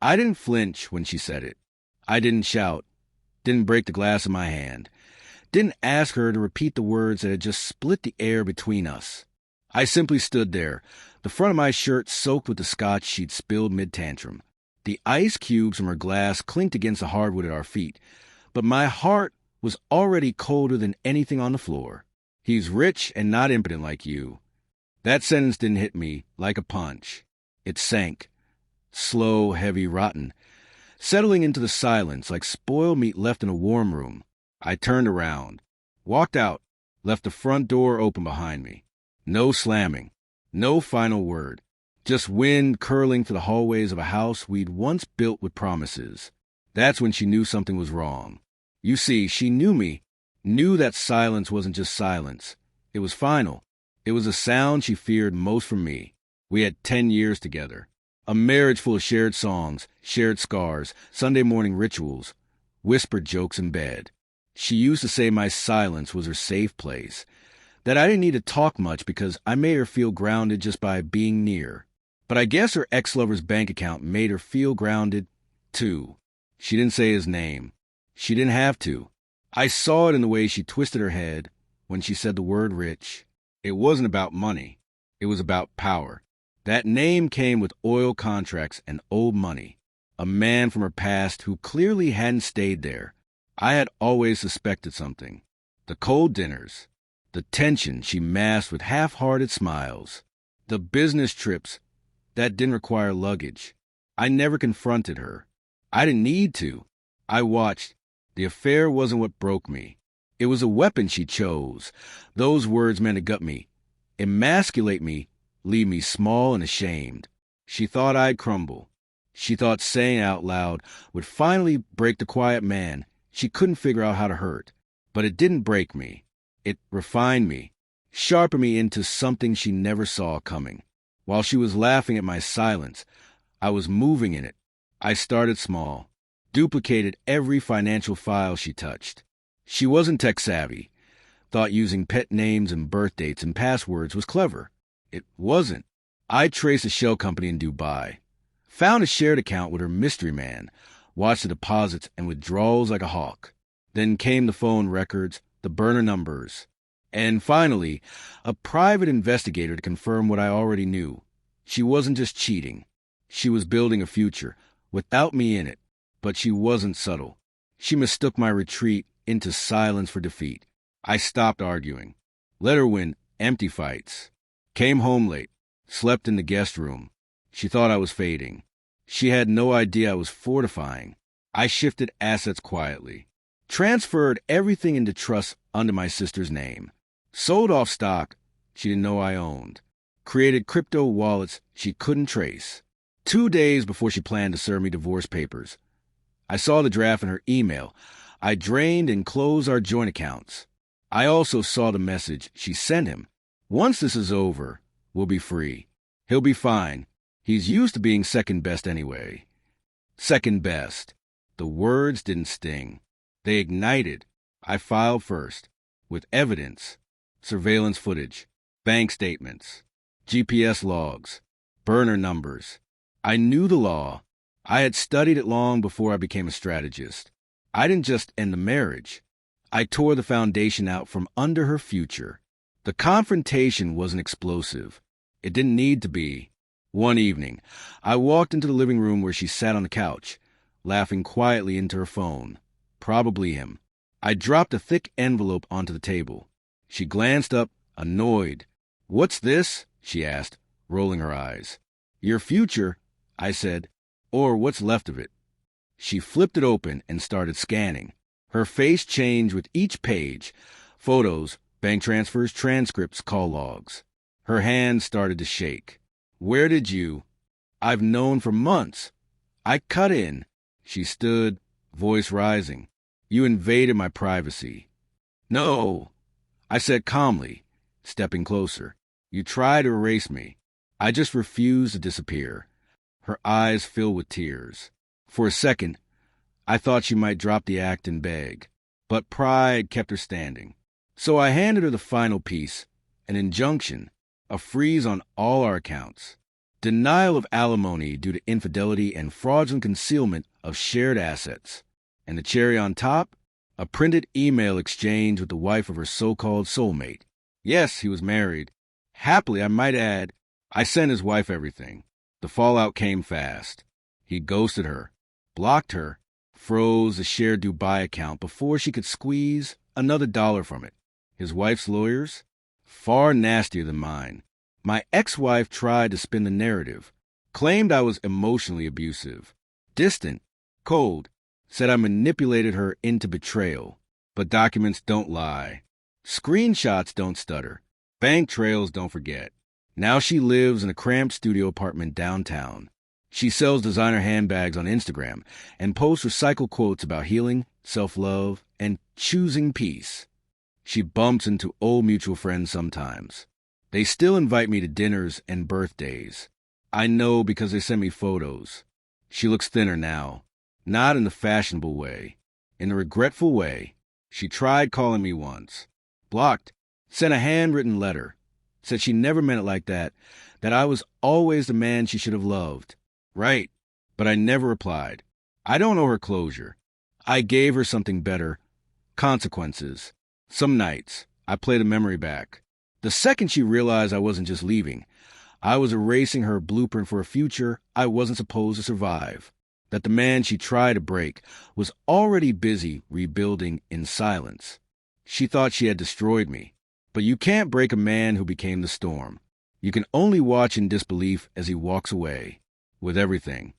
I didn't flinch when she said it. I didn't shout, didn't break the glass in my hand, didn't ask her to repeat the words that had just split the air between us. I simply stood there, the front of my shirt soaked with the scotch she'd spilled mid-tantrum. The ice cubes from her glass clinked against the hardwood at our feet, but my heart was already colder than anything on the floor. He's rich and not impotent like you. That sentence didn't hit me like a punch. It sank, slow, heavy, rotten, settling into the silence like spoiled meat left in a warm room. I turned around, walked out, left the front door open behind me. No slamming, no final word, just wind curling through the hallways of a house we'd once built with promises. That's when she knew something was wrong. You see, she knew me, knew that silence wasn't just silence. It was final. It was a sound she feared most from me. We had 10 years together. A marriage full of shared songs, shared scars, Sunday morning rituals, whispered jokes in bed. She used to say my silence was her safe place, that I didn't need to talk much because I made her feel grounded just by being near. But I guess her ex-lover's bank account made her feel grounded, too. She didn't say his name. She didn't have to. I saw it in the way she twisted her head when she said the word rich. It wasn't about money. It was about power. That name came with oil contracts and old money. A man from her past who clearly hadn't stayed there. I had always suspected something. The cold dinners, the tension she masked with half-hearted smiles, the business trips that didn't require luggage. I never confronted her. I didn't need to. I watched. The affair wasn't what broke me. It was a weapon she chose. Those words meant to gut me, emasculate me, leave me small and ashamed. She thought I'd crumble. She thought saying out loud would finally break the quiet man she couldn't figure out how to hurt. But it didn't break me. It refined me, sharpened me into something she never saw coming. While she was laughing at my silence, I was moving in it. I started small, duplicated every financial file she touched. She wasn't tech-savvy, thought using pet names and birth dates and passwords was clever. It wasn't. I traced a shell company in Dubai, found a shared account with her mystery man, watched the deposits and withdrawals like a hawk. Then came the phone records, the burner numbers, and finally, a private investigator to confirm what I already knew. She wasn't just cheating. She was building a future, without me in it. But she wasn't subtle. She mistook my retreat into silence for defeat. I stopped arguing. Let her win empty fights. Came home late. Slept in the guest room. She thought I was fading. She had no idea I was fortifying. I shifted assets quietly. Transferred everything into trust under my sister's name. Sold off stock she didn't know I owned. Created crypto wallets she couldn't trace. 2 days before she planned to serve me divorce papers, I saw the draft in her email. I drained and closed our joint accounts. I also saw the message she sent him. Once this is over, we'll be free. He'll be fine. He's used to being second best anyway. Second best. The words didn't sting. They ignited. I filed first, with evidence, surveillance footage, bank statements, GPS logs, burner numbers. I knew the law. I had studied it long before I became a strategist. I didn't just end the marriage. I tore the foundation out from under her future. The confrontation wasn't explosive. It didn't need to be. One evening, I walked into the living room where she sat on the couch, laughing quietly into her phone. Probably him. I dropped a thick envelope onto the table. She glanced up, annoyed. "What's this?" she asked, rolling her eyes. "Your future," I said, "or what's left of it." She flipped it open and started scanning. Her face changed with each page. Photos, bank transfers, transcripts, call logs. Her hands started to shake. "Where did you—" "I've known for months." I cut in. She stood, voice rising. "You invaded my privacy." "No," I said calmly, stepping closer. "You tried to erase me. I just refused to disappear." Her eyes filled with tears. For a second, I thought she might drop the act and beg, but pride kept her standing. So I handed her the final piece, an injunction, a freeze on all our accounts. Denial of alimony due to infidelity and fraudulent concealment of shared assets. And the cherry on top? A printed email exchange with the wife of her so-called soulmate. Yes, he was married. Happily, I might add. I sent his wife everything. The fallout came fast. He ghosted her, blocked her, froze the shared Dubai account before she could squeeze another dollar from it. His wife's lawyers? Far nastier than mine. My ex-wife tried to spin the narrative, claimed I was emotionally abusive, distant, cold, said I manipulated her into betrayal. But documents don't lie. Screenshots don't stutter. Bank trails don't forget. Now she lives in a cramped studio apartment downtown. She sells designer handbags on Instagram and posts recycled quotes about healing, self-love, and choosing peace. She bumps into old mutual friends sometimes. They still invite me to dinners and birthdays. I know because they send me photos. She looks thinner now, not in the fashionable way, in the regretful way. She tried calling me once, blocked, sent a handwritten letter, said she never meant it like that I was always the man she should have loved. Right, but I never replied. I don't owe her closure. I gave her something better, consequences. Some nights, I played a memory back. The second she realized I wasn't just leaving, I was erasing her blueprint for a future I wasn't supposed to survive. That the man she tried to break was already busy rebuilding in silence. She thought she had destroyed me. But you can't break a man who became the storm. You can only watch in disbelief as he walks away with everything.